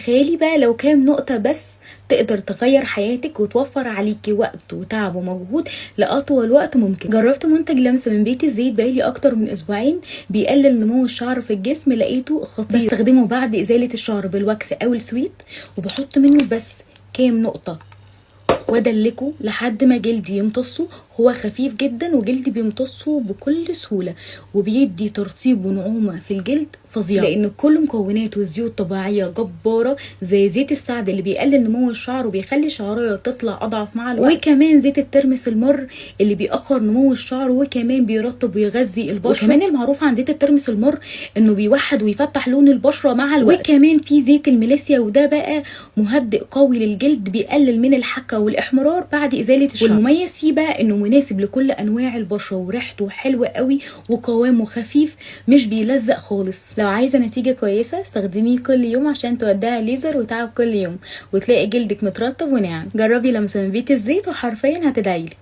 تخيلي بقى لو كام نقطة بس تقدر تغير حياتك وتوفر عليكي وقت وتعب ومجهود لأطول وقت ممكن. جربت منتج لمس من بيت الزيت بقالي أكتر من أسبوعين، بيقلل نمو الشعر في الجسم، لقيته خطير. بستخدمه بعد إزالة الشعر بالواكس أو السويت، وبحط منه بس كام نقطة وادلكه لحد ما جلدي يمتصه. هو خفيف جدا وجلدي بيمتصه بكل سهوله، وبيدي ترطيب ونعومه في الجلد فظيعه، لان كل مكوناته زيوت طبيعيه جباره، زي زيت السعد اللي بيقلل نمو الشعر وبيخلي شعريه تطلع اضعف مع الوقت، وكمان زيت الترمس المر اللي بيأخر نمو الشعر وكمان بيرطب ويغذي البشره. وكمان المعروف عن زيت الترمس المر انه بيوحد ويفتح لون البشره مع الوقت. وكمان في زيت الميليسيا، وده بقى مهدئ قوي للجلد، بيقلل من الحكه والاحمرار بعد ازاله الشعر. والمميز فيه بقى انه مناسب لكل انواع البشره، وريحته حلوه قوي وقوامه خفيف، مش بيلزق خالص. لو عايزه نتيجه كويسه استخدميه كل يوم عشان تودعي ليزر وتعب كل يوم وتلاقي جلدك مترطب وناعم. جربي لمسه من بيت الزيت وحرفيا هتدعيلي.